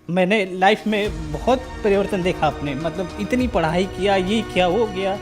मैंने लाइफ में बहुत परिवर्तन देखा अपने, मतलब इतनी पढ़ाई किया, ये किया वो किया,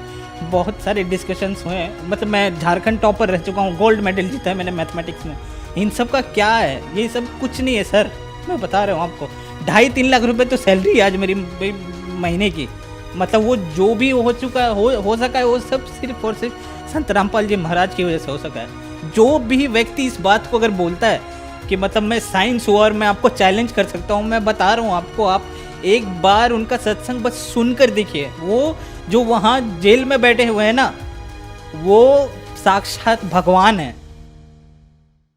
बहुत सारे डिस्कशंस हुए हैं। मतलब मैं झारखंड टॉपर रह चुका हूँ, गोल्ड मेडल जीता है मैंने मैथमेटिक्स में। इन सब का क्या है? ये सब कुछ नहीं है सर, मैं बता रहा हूँ आपको। 2.5-3 लाख रुपए तो सैलरी है आज मेरी महीने की। मतलब वो जो भी हो चुका है, हो सका है, वो सब सिर्फ और सिर्फ संत रामपाल जी महाराज की वजह से हो सका है। जो भी व्यक्ति इस बात को अगर बोलता है कि मतलब मैं साइंस हुआ और मैं आपको चैलेंज कर सकता हूँ, मैं बता रहा हूँ आपको, आप एक बार उनका सत्संग बस सुनकर देखिए। वो जो वहाँ जेल में बैठे हुए हैं ना, वो साक्षात भगवान है।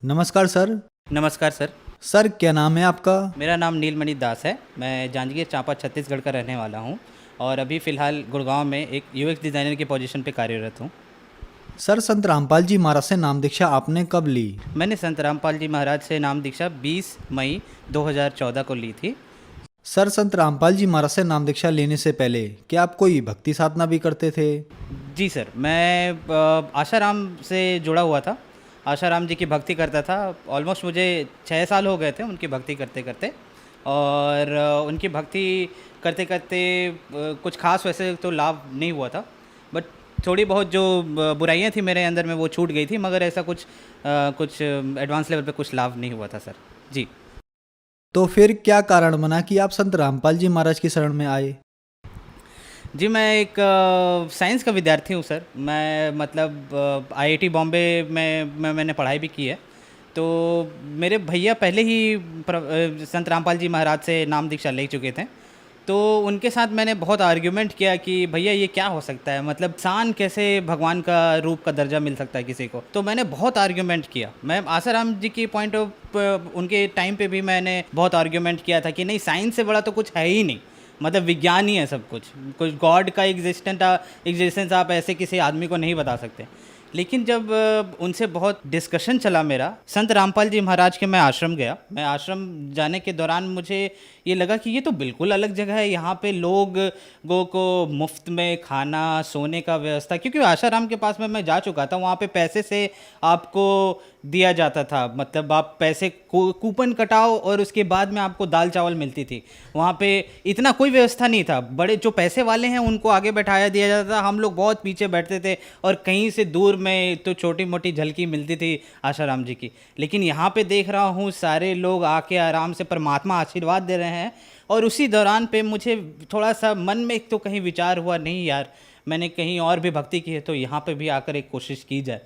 नमस्कार सर। नमस्कार सर। सर क्या नाम है आपका? मेरा नाम नीलमणि दास है। मैं जांजगीर चांपा छत्तीसगढ़ का रहने वाला हूँ और अभी फ़िलहाल गुड़गांव में एक यूएक्स डिज़ाइनर की पोजीशन पे कार्यरत हूँ। सर संत रामपाल जी महाराज से नाम दीक्षा आपने कब ली? मैंने संत रामपाल जी महाराज से नाम दीक्षा 20 मई 2014 को ली थी। सर संत रामपाल जी महाराज से नाम दीक्षा लेने से पहले क्या आप कोई भक्ति साधना भी करते थे? जी सर, मैं आशाराम से जुड़ा हुआ था। आशाराम जी की भक्ति करता था। ऑलमोस्ट मुझे 6 साल हो गए थे उनकी भक्ति करते करते। और उनकी भक्ति करते करते कुछ खास वैसे तो लाभ नहीं हुआ था, बट थोड़ी बहुत जो बुराइयां थी मेरे अंदर में वो छूट गई थी, मगर ऐसा कुछ एडवांस लेवल पे कुछ लाभ नहीं हुआ था सर। जी। तो फिर क्या कारण बना कि आप संत रामपाल जी महाराज की शरण में आए? जी, मैं एक साइंस का विद्यार्थी हूँ सर। मैं मतलब आईआईटी बॉम्बे में मैंने पढ़ाई भी की है। तो मेरे भैया पहले ही संत रामपाल जी महाराज से नाम दीक्षा ले चुके थे। तो उनके साथ मैंने बहुत आर्ग्यूमेंट किया कि भैया ये क्या हो सकता है, मतलब इंसान कैसे भगवान का रूप का दर्जा मिल सकता है किसी को। तो मैंने बहुत आर्ग्यूमेंट किया। मैं आसाराम जी की पॉइंट ऑफ उनके टाइम पे भी मैंने बहुत आर्ग्यूमेंट किया था कि नहीं, साइंस से बड़ा तो कुछ है ही नहीं, मतलब विज्ञान ही है सब कुछ गॉड का एग्जिस्टेंस आप ऐसे किसी आदमी को नहीं बता सकते। लेकिन जब उनसे बहुत डिस्कशन चला मेरा, संत रामपाल जी महाराज के मैं आश्रम गया। मैं आश्रम जाने के दौरान मुझे ये लगा कि ये तो बिल्कुल अलग जगह है। यहाँ पे लोगों को मुफ्त में खाना सोने का व्यवस्था, क्योंकि आशाराम के पास में मैं जा चुका था, वहाँ पे पैसे से आपको दिया जाता था। मतलब आप पैसे कूपन कटाओ और उसके बाद में आपको दाल चावल मिलती थी। वहाँ पे इतना कोई व्यवस्था नहीं था। बड़े जो पैसे वाले हैं उनको आगे बैठाया दिया जाता था, हम लोग बहुत पीछे बैठते थे और कहीं से दूर में तो छोटी मोटी झलकी मिलती थी आशाराम जी की। लेकिन यहाँ पे देख रहा हूँ सारे लोग आके आराम से परमात्मा आशीर्वाद दे रहे हैं। और उसी दौरान पे मुझे थोड़ा सा मन में एक तो कहीं विचार हुआ, नहीं यार, मैंने कहीं और भी भक्ति की है तो यहाँ पे भी आकर एक कोशिश की जाए।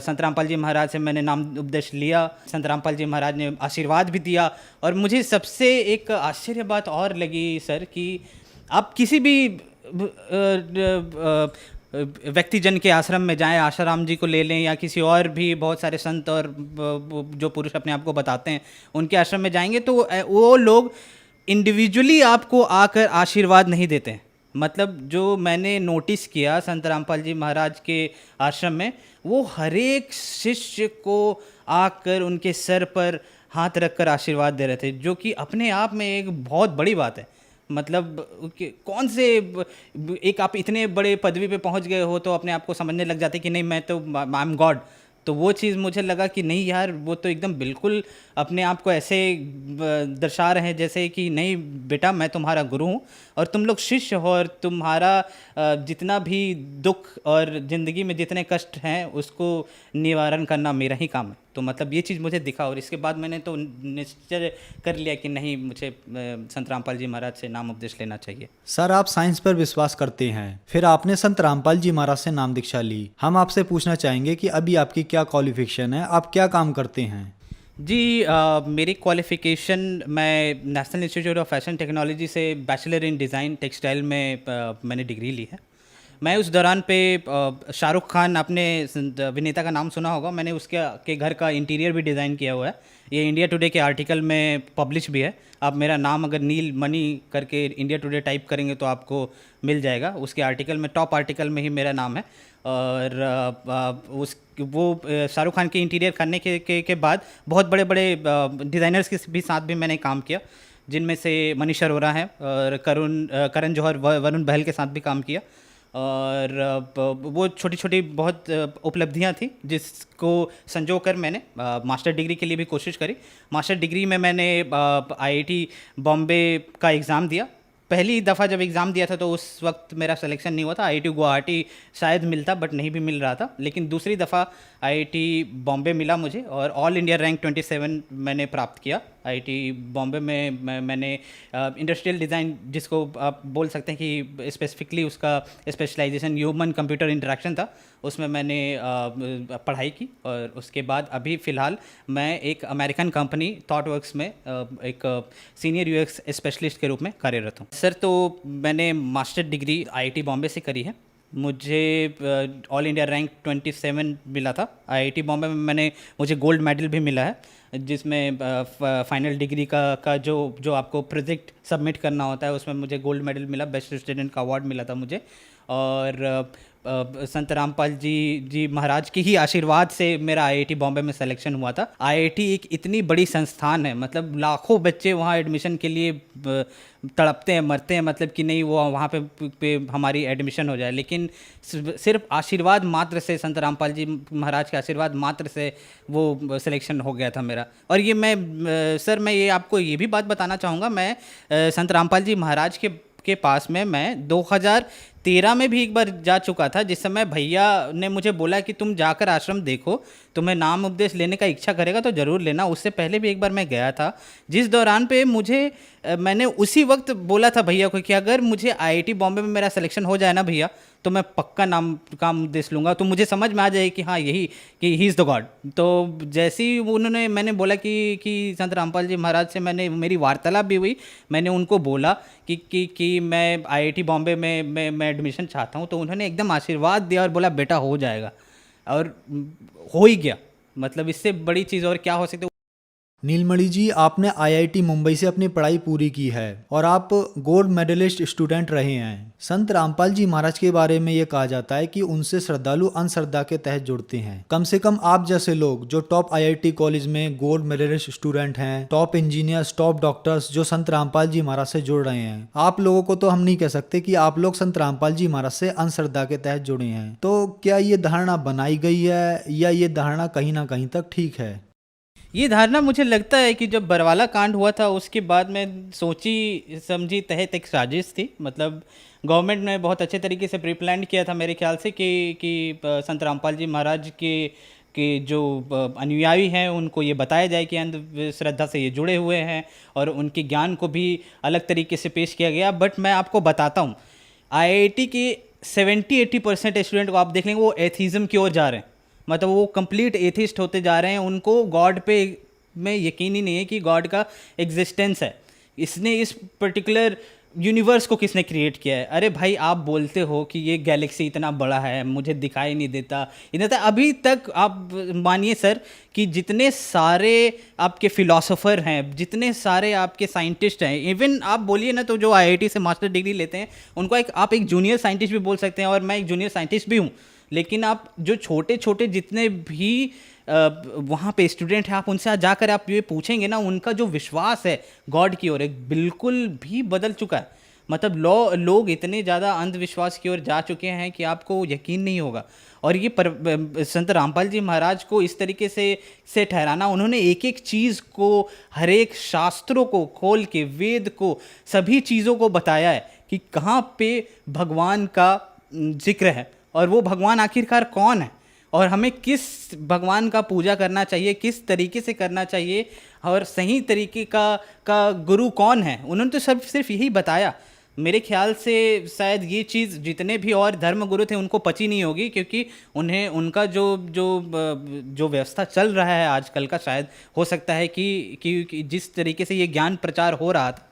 संत रामपाल जी महाराज से मैंने नाम उपदेश लिया। संत रामपाल जी महाराज ने आशीर्वाद भी दिया। और मुझे सबसे एक आश्चर्य बात और लगी सर कि आप किसी भी व्यक्तिजन के आश्रम में जाएं, आशाराम जी को ले लें या किसी और भी बहुत सारे संत और जो पुरुष अपने आप को बताते हैं उनके आश्रम में जाएंगे, तो वो लोग इंडिविजुअली आपको आकर आशीर्वाद नहीं देते हैं। मतलब जो मैंने नोटिस किया संत रामपाल जी महाराज के आश्रम में, वो हर एक शिष्य को आकर उनके सर पर हाथ रखकर आशीर्वाद दे रहे थे, जो कि अपने आप में एक बहुत बड़ी बात है। मतलब कौन से एक आप इतने बड़े पदवी पे पहुंच गए हो तो अपने आप को समझने लग जाते कि नहीं मैं तो आई एम गॉड। तो वो चीज़ मुझे लगा कि नहीं यार, वो तो एकदम बिल्कुल अपने आप को ऐसे दर्शा रहे हैं जैसे कि नहीं बेटा मैं तुम्हारा गुरु हूँ और तुम लोग शिष्य हो, और तुम्हारा जितना भी दुख और ज़िंदगी में जितने कष्ट हैं उसको निवारण करना मेरा ही काम है। तो मतलब ये चीज़ मुझे दिखा और इसके बाद मैंने तो निश्चय कर लिया कि नहीं, मुझे संत रामपाल जी महाराज से नाम उपदेश लेना चाहिए। सर आप साइंस पर विश्वास करते हैं, फिर आपने संत रामपाल जी महाराज से नाम दीक्षा ली। हम आपसे पूछना चाहेंगे कि अभी आपकी क्या क्वालिफिकेशन है, आप क्या काम करते हैं? जी, मेरी क्वालिफ़िकेशन, मैं national institute of fashion technology से बैचलर इन डिज़ाइन टेक्सटाइल में मैंने डिग्री ली है। मैं उस दौरान पे शाहरुख खान, आपने अभिनेता का नाम सुना होगा, मैंने उसके के घर का इंटीरियर भी डिज़ाइन किया हुआ है। ये इंडिया टुडे के आर्टिकल में पब्लिश भी है। आप मेरा नाम अगर नील मणि करके इंडिया टुडे टाइप करेंगे तो आपको मिल जाएगा। उसके आर्टिकल में, टॉप आर्टिकल में ही मेरा नाम है। और शाहरुख खान के इंटीरियर करने के बाद बहुत बड़े बड़े डिज़ाइनर्स के भी साथ भी मैंने काम किया, जिनमें से मनीष अरोरा है और करण जौहर, वरुण बहल के साथ भी काम किया। और वो छोटी छोटी बहुत उपलब्धियां थी जिसको संजो कर मैंने मास्टर डिग्री के लिए भी कोशिश करी। मास्टर डिग्री में मैंने आईआईटी बॉम्बे का एग्ज़ाम दिया। पहली दफ़ा जब एग्ज़ाम दिया था तो उस वक्त मेरा सिलेक्शन नहीं हुआ था। आईआईटी गुवाहाटी शायद मिलता बट नहीं भी मिल रहा था, लेकिन दूसरी दफ़ा आईआईटी बॉम्बे मिला मुझे और ऑल इंडिया रैंक 27 मैंने प्राप्त किया। आईआईटी बॉम्बे में मैंने इंडस्ट्रियल डिज़ाइन, जिसको आप बोल सकते हैं कि स्पेसिफिकली उसका स्पेशलाइजेशन ह्यूमन कंप्यूटर इंटरेक्शन था, उसमें मैंने पढ़ाई की। और उसके बाद अभी फ़िलहाल मैं एक अमेरिकन कंपनी थॉटवर्क्स में एक सीनियर यूएक्स स्पेशलिस्ट के रूप में कार्यरत हूँ। सर, तो मैंने मास्टर डिग्री आईआईटी बॉम्बे से करी है। मुझे ऑल इंडिया रैंक 27 मिला था। आईआईटी बॉम्बे में मुझे गोल्ड मेडल भी मिला है, जिसमें फाइनल डिग्री का जो आपको प्रोजेक्ट सबमिट करना होता है उसमें मुझे गोल्ड मेडल मिला, बेस्ट स्टूडेंट का अवार्ड मिला था मुझे। और संत रामपाल जी महाराज के ही आशीर्वाद से मेरा आईआईटी बॉम्बे में सिलेक्शन हुआ था। आईआईटी एक इतनी बड़ी संस्थान है, मतलब लाखों बच्चे वहाँ एडमिशन के लिए तड़पते हैं, मरते हैं, मतलब कि नहीं वो वहाँ पे हमारी एडमिशन हो जाए, लेकिन सिर्फ आशीर्वाद मात्र से, संत रामपाल जी महाराज के आशीर्वाद मात्र से वो सिलेक्शन हो गया था मेरा। और ये सर मैं ये आपको ये भी बात बताना चाहूँगा, मैं संत रामपाल जी महाराज के पास में मैं 2013 में भी एक बार जा चुका था, जिस समय भैया ने मुझे बोला कि तुम जाकर आश्रम देखो, तुम्हें नाम उपदेश लेने का इच्छा करेगा तो ज़रूर लेना। उससे पहले भी एक बार मैं गया था, जिस दौरान पे मैंने उसी वक्त बोला था भैया को कि अगर मुझे आईआईटी बॉम्बे में मेरा सिलेक्शन हो जाए ना भैया, तो मैं पक्का नाम का उपदेश लूँगा, तो मुझे समझ में आ जाए कि हाँ यही कि ही इज़ द गॉड। तो जैसे ही मैंने बोला कि संत रामपाल जी महाराज से मेरी वार्तालाप भी हुई, मैंने उनको बोला कि मैं आईआईटी बॉम्बे में मैं एडमिशन चाहता हूँ, तो उन्होंने एकदम आशीर्वाद दिया और बोला बेटा हो जाएगा, और हो ही गया। मतलब इससे बड़ी चीज़ और क्या हो सकती है। नीलमणि जी, आपने आईआईटी मुंबई से अपनी पढ़ाई पूरी की है और आप गोल्ड मेडलिस्ट स्टूडेंट रहे हैं। संत रामपाल जी महाराज के बारे में ये कहा जाता है कि उनसे श्रद्धालु अंधश्रद्धा के तहत जुड़ते हैं। कम से कम आप जैसे लोग जो टॉप आईआईटी कॉलेज में गोल्ड मेडलिस्ट स्टूडेंट हैं, टॉप इंजीनियर्स, टॉप डॉक्टर्स जो संत रामपाल जी महाराज से जुड़ रहे हैं, आप लोगों को तो हम नहीं कह सकते कि आप लोग संत रामपाल जी महाराज से अंधश्रद्धा के तहत जुड़े हैं। तो क्या ये धारणा बनाई गई है या ये धारणा कहीं ना कहीं तक ठीक है? ये धारणा मुझे लगता है कि जब बरवाला कांड हुआ था उसके बाद में सोची समझी तहत एक साजिश थी। मतलब गवर्नमेंट ने बहुत अच्छे तरीके से प्री प्लान किया था मेरे ख्याल से कि संत रामपाल जी महाराज के जो अनुयायी हैं उनको ये बताया जाए कि अंधश्रद्धा से ये जुड़े हुए हैं, और उनके ज्ञान को भी अलग तरीके से पेश किया गया। बट मैं आपको बताता हूँ, आईआईटी के 70-80% स्टूडेंट को आप देख लेंगे वो एथीज़म की ओर जा रहे हैं। मतलब वो कंप्लीट एथिस्ट होते जा रहे हैं, उनको गॉड पे में यकीन ही नहीं है कि गॉड का एग्जिस्टेंस है। इसने इस पर्टिकुलर यूनिवर्स को किसने क्रिएट किया है। अरे भाई, आप बोलते हो कि ये गैलेक्सी इतना बड़ा है, मुझे दिखाई नहीं देता इतना था। अभी तक आप मानिए सर कि जितने सारे आपके फिलोसोफर हैं, जितने सारे आपके साइंटिस्ट हैं, इवन आप बोलिए ना तो जो आईआईटी से मास्टर डिग्री लेते हैं उनको आप एक जूनियर साइंटिस्ट भी बोल सकते हैं, और मैं एक जूनियर साइंटिस्ट भी हूँ। लेकिन आप जो छोटे छोटे जितने भी वहाँ पे स्टूडेंट हैं, आप उनसे जाकर आप ये पूछेंगे ना, उनका जो विश्वास है गॉड की ओर एक बिल्कुल भी बदल चुका है। मतलब लोग इतने ज़्यादा अंधविश्वास की ओर जा चुके हैं कि आपको यकीन नहीं होगा। और ये संत रामपाल जी महाराज को इस तरीके से ठहराना, उन्होंने एक एक चीज़ को, हर एक शास्त्रों को खोल के, वेद को, सभी चीज़ों को बताया है कि कहाँ पे भगवान का जिक्र है और वो भगवान आखिरकार कौन है, और हमें किस भगवान का पूजा करना चाहिए, किस तरीके से करना चाहिए, और सही तरीके का गुरु कौन है। उन्होंने तो सिर्फ यही बताया। मेरे ख्याल से शायद ये चीज़ जितने भी और धर्म गुरु थे उनको पची नहीं होगी, क्योंकि उन्हें उनका जो व्यवस्था चल रहा है आजकल का, शायद हो सकता है कि जिस तरीके से ये ज्ञान प्रचार हो रहा था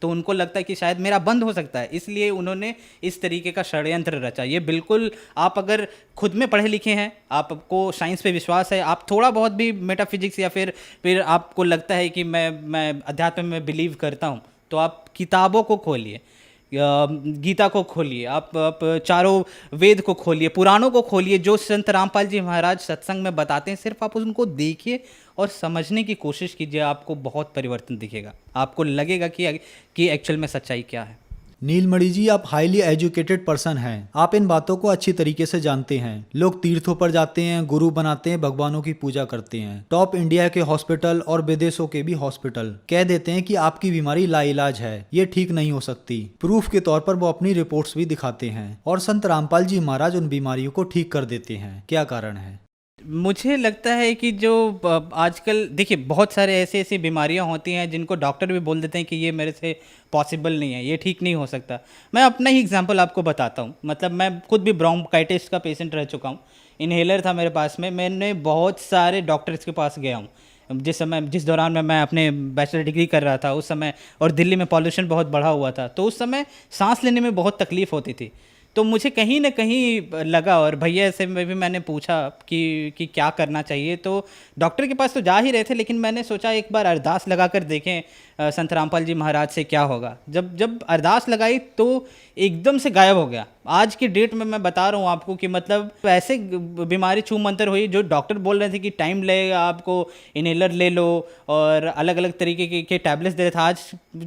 तो उनको लगता है कि शायद मेरा बंद हो सकता है, इसलिए उन्होंने इस तरीके का षड्यंत्र रचा। ये बिल्कुल, आप अगर खुद में पढ़े लिखे हैं, आपको साइंस पे विश्वास है, आप थोड़ा बहुत भी मेटाफिजिक्स या फिर आपको लगता है कि मैं अध्यात्म में बिलीव करता हूँ, तो आप किताबों को खोलिए, गीता को खोलिए, आप चारों वेद को खोलिए, पुराणों को खोलिए, जो संत रामपाल जी महाराज सत्संग में बताते हैं, सिर्फ आप उनको देखिए और समझने की कोशिश कीजिए, आपको बहुत परिवर्तन दिखेगा। आपको लगेगा कि एक्चुअल में सच्चाई क्या है। नीलमणि जी, आप हाईली एजुकेटेड पर्सन हैं। आप इन बातों को अच्छी तरीके से जानते हैं। लोग तीर्थों पर जाते हैं, गुरु बनाते हैं, भगवानों की पूजा करते हैं। टॉप इंडिया के हॉस्पिटल और विदेशों के भी हॉस्पिटल कह देते हैं कि आपकी बीमारी लाइलाज है, ये ठीक नहीं हो सकती। प्रूफ के तौर पर वो अपनी रिपोर्ट्स भी दिखाते हैं और संत रामपाल जी महाराज उन बीमारियों को ठीक कर देते हैं। क्या कारण है? मुझे लगता है कि जो आजकल देखिए बहुत सारे ऐसी ऐसी बीमारियां होती हैं जिनको डॉक्टर भी बोल देते हैं कि ये मेरे से पॉसिबल नहीं है, ये ठीक नहीं हो सकता। मैं अपना ही एग्जांपल आपको बताता हूँ। मतलब मैं खुद भी ब्रोंकाइटिस का पेशेंट रह चुका हूँ। इन्हेलर था मेरे पास में, मैंने बहुत सारे डॉक्टर्स के पास गया हूँ जिस दौरान मैं अपने बैचलर डिग्री कर रहा था उस समय, और दिल्ली में पॉल्यूशन बहुत बढ़ा हुआ था, तो उस समय सांस लेने में बहुत तकलीफ़ होती थी। तो मुझे कहीं ना कहीं लगा, और भैया से मैं भी मैंने पूछा कि क्या करना चाहिए। तो डॉक्टर के पास तो जा ही रहे थे, लेकिन मैंने सोचा एक बार अरदास लगा कर देखें संत रामपाल जी महाराज से क्या होगा। जब जब अरदास लगाई तो एकदम से गायब हो गया। आज की डेट में मैं बता रहा हूँ आपको कि मतलब ऐसे बीमारी छू मंतर हुई जो डॉक्टर बोल रहे थे कि टाइम लगेगा, आपको इनहेलर ले लो और अलग अलग तरीके के टैबलेट्स दे रहे थे। आज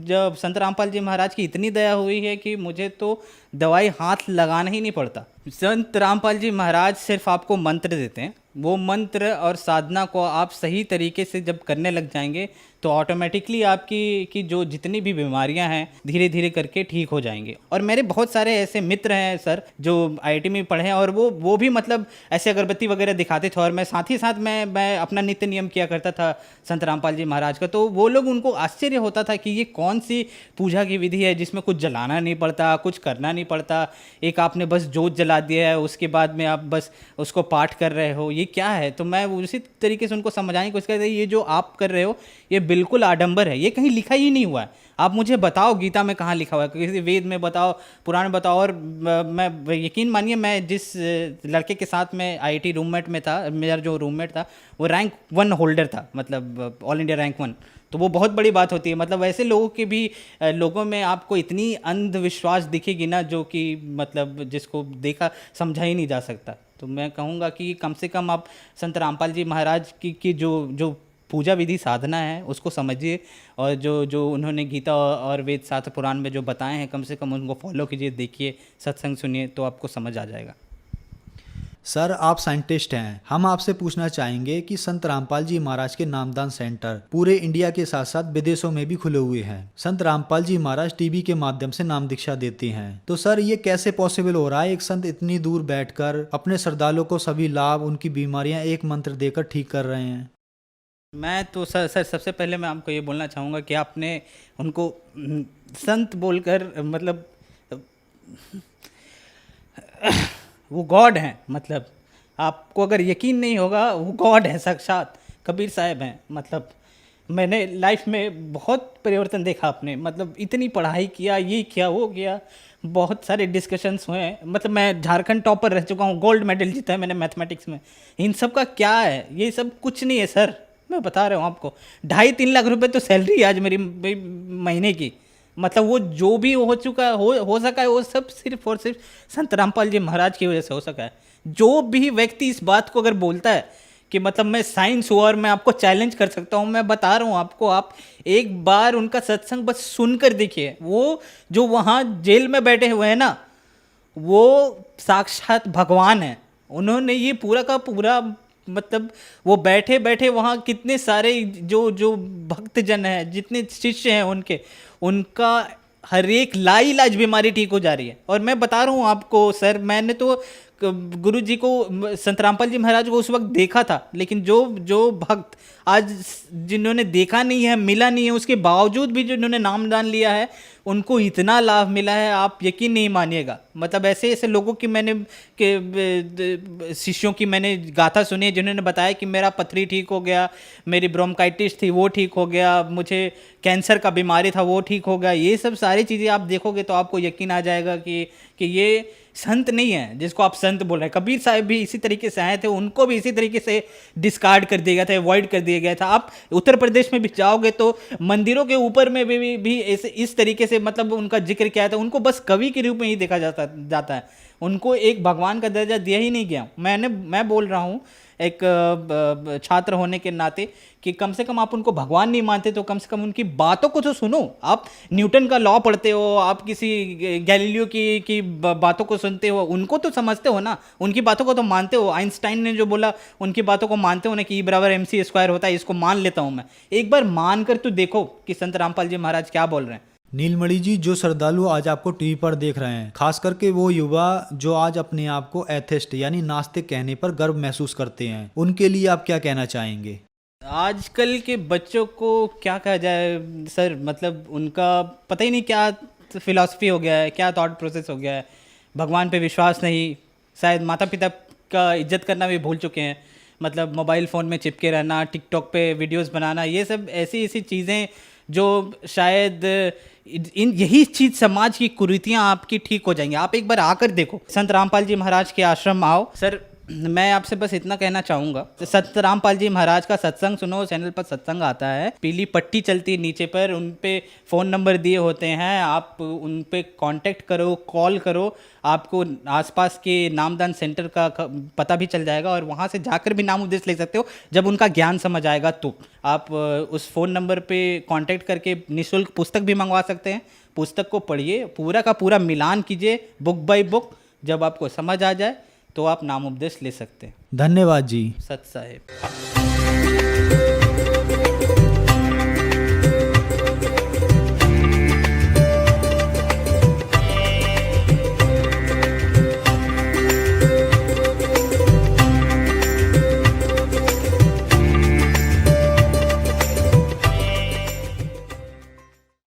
जब संत रामपाल जी महाराज की इतनी दया हुई है कि मुझे तो दवाई हाथ लगाना ही नहीं पड़ता। संत रामपाल जी महाराज सिर्फ आपको मंत्र देते हैं, वो मंत्र और साधना को आप सही तरीके से जब करने लग जाएंगे तो ऑटोमेटिकली आपकी की जो जितनी भी बीमारियां हैं धीरे धीरे करके ठीक हो जाएंगे। और मेरे बहुत सारे ऐसे मित्र हैं सर जो आईआईटी में पढ़े हैं, और वो भी मतलब ऐसे अगरबत्ती वगैरह दिखाते थे, और मैं साथ ही साथ मैं अपना नित्य नियम किया करता था संत रामपाल जी महाराज का। तो वो लोग, उनको आश्चर्य होता था कि ये कौन सी पूजा की विधि है जिसमें कुछ जलाना नहीं पड़ता, कुछ करना नहीं पड़ता, एक आपने बस जोत जला दिया है, उसके बाद में आप बस उसको पाठ कर रहे हो, ये क्या है। तो मैं उसी तरीके से उनको समझाने की कोशिश करता था, ये जो आप कर रहे हो ये बिल्कुल आडंबर है, ये कहीं लिखा ही नहीं हुआ है। आप मुझे बताओ गीता में कहाँ लिखा हुआ है, किसी वेद में बताओ, पुराण में बताओ। और मैं यकीन मानिए, मैं जिस लड़के के साथ में आईआईटी रूममेट में था, मेरा जो रूममेट था वो रैंक 1 होल्डर था, मतलब ऑल इंडिया रैंक 1। तो वो बहुत बड़ी बात होती है। मतलब ऐसे लोगों के भी लोगों में आपको इतनी अंधविश्वास दिखेगी ना, जो कि मतलब जिसको देखा समझा ही नहीं जा सकता। तो मैं कहूँगा कि कम से कम आप संत रामपाल जी महाराज की जो पूजा विधि साधना है उसको समझिए, और जो उन्होंने गीता और वेद शास्त्र पुराण में जो बताए हैं कम से कम उनको फॉलो कीजिए, देखिए, सत्संग सुनिए, तो आपको समझ आ जाएगा। सर, आप साइंटिस्ट हैं। हम आपसे पूछना चाहेंगे कि संत रामपाल जी महाराज के नामदान सेंटर पूरे इंडिया के साथ साथ विदेशों में भी खुले हुए हैं। संत रामपाल जी महाराज टीवी के माध्यम से नाम दीक्षा देते हैं। तो सर, ये कैसे पॉसिबल हो रहा है? एक संत इतनी दूर बैठकर अपने श्रद्धालुओं को सभी लाभ, उनकी बीमारियां एक मंत्र देकर ठीक कर रहे हैं। मैं तो सर सबसे पहले मैं आपको ये बोलना चाहूँगा कि आपने उनको संत बोलकर मतलब वो गॉड हैं। मतलब आपको अगर यकीन नहीं होगा, वो गॉड है साक्षात, कबीर साहब हैं। मतलब मैंने लाइफ में बहुत परिवर्तन देखा अपने, मतलब इतनी पढ़ाई किया, ये किया वो किया, बहुत सारे डिस्कशंस हुए हैं। मतलब मैं झारखंड टॉपर रह चुका हूँ, गोल्ड मेडल जीता है मैंने मैथमेटिक्स में। इन सब का क्या है? ये सब कुछ नहीं है सर, मैं बता रहा हूँ आपको। 2.5-3 लाख रुपए तो सैलरी है आज मेरी महीने की। मतलब वो जो भी हो चुका हो सका है, वो सब सिर्फ और सिर्फ संत रामपाल जी महाराज की वजह से हो सका है। जो भी व्यक्ति इस बात को अगर बोलता है कि मतलब मैं साइंस हूँ और मैं आपको चैलेंज कर सकता हूँ, मैं बता रहा हूँ आपको, आप एक बार उनका सत्संग बस सुनकर देखिए। वो जो वहाँ जेल में बैठे हुए हैं ना, वो साक्षात भगवान है। उन्होंने ये पूरा का पूरा, मतलब वो बैठे बैठे वहाँ कितने सारे जो भक्तजन हैं, जितने शिष्य हैं उनके, उनका हर एक लाइलाज बीमारी ठीक हो जा रही है। और मैं बता रहा हूँ आपको सर, मैंने तो गुरु जी को, संत रामपाल जी महाराज को उस वक्त देखा था, लेकिन जो भक्त आज जिन्होंने देखा नहीं है, मिला नहीं है, उसके बावजूद भी जिन्होंने नामदान लिया है, उनको इतना लाभ मिला है, आप यकीन नहीं मानिएगा। मतलब ऐसे ऐसे लोगों की मैंने शिष्यों की मैंने गाथा सुनी है, जिन्होंने बताया कि मेरा पथरी ठीक हो गया, मेरी ब्रोंकाइटिस थी वो ठीक हो गया, मुझे कैंसर का बीमारी था वो ठीक हो गया। ये सब सारी चीज़ें आप देखोगे तो आपको यकीन आ जाएगा कि ये संत नहीं है जिसको आप संत बोल रहे हैं। कबीर साहब भी इसी तरीके से आए थे, उनको भी इसी तरीके से डिस्कार्ड कर दिया गया था, अवॉइड कर दिया गया था। आप उत्तर प्रदेश में भी जाओगे तो मंदिरों के ऊपर में भी इस तरीके से मतलब उनका जिक्र किया था। उनको बस कवि के रूप में ही देखा जाता है, उनको एक भगवान का दर्जा दिया ही नहीं गया। मैं बोल रहा हूँ एक छात्र होने के नाते कि कम से कम आप उनको भगवान नहीं मानते तो कम से कम उनकी बातों को तो सुनो। आप न्यूटन का लॉ पढ़ते हो, आप किसी गैलीलियो की बातों को सुनते हो, उनको तो समझते हो ना, उनकी बातों को तो मानते हो। आइंस्टाइन ने जो बोला उनकी बातों को मानते हो ना कि E=mc² होता है, इसको मान लेता हूँ मैं। एक बार मान कर तो देखो कि संत रामपाल जी महाराज क्या बोल रहे हैं। नीलमणि जी, जो श्रद्धालु आज आपको टीवी पर देख रहे हैं, खास करके वो युवा जो आज अपने आप को एथिस्ट यानी नास्तिक कहने पर गर्व महसूस करते हैं, उनके लिए आप क्या कहना चाहेंगे? आजकल के बच्चों को क्या कहा जाए सर, मतलब उनका पता ही नहीं क्या फिलॉसफी हो गया है, क्या थॉट प्रोसेस हो गया है। भगवान पे विश्वास नहीं, शायद माता पिता का इज्जत करना भी भूल चुके हैं। मतलब मोबाइल फ़ोन में चिपके रहना, टिकटॉक पे वीडियोस बनाना, ये सब ऐसी ऐसी चीज़ें जो शायद इन यही चीज़ समाज की कुरीतियाँ आपकी ठीक हो जाएंगी। आप एक बार आकर देखो, संत रामपाल जी महाराज के आश्रम आओ। सर मैं आपसे बस इतना कहना चाहूँगा, संत रामपाल जी महाराज का सत्संग सुनो। चैनल पर सत्संग आता है, पीली पट्टी चलती है नीचे पर, उन पे फ़ोन नंबर दिए होते हैं, आप उन पे कांटेक्ट करो, कॉल करो, आपको आसपास के नामदान सेंटर का पता भी चल जाएगा और वहाँ से जाकर भी नाम उपदेश ले सकते हो। जब उनका ज्ञान समझ आएगा तो आप उस फ़ोन नंबर पे कांटेक्ट करके निःशुल्क पुस्तक भी मंगवा सकते हैं। पुस्तक को पढ़िए, पूरा का पूरा मिलान कीजिए बुक बाय बुक। जब आपको समझ आ जाए तो आप नाम उपदेश ले सकते हैं। धन्यवाद जी। सत साहिब।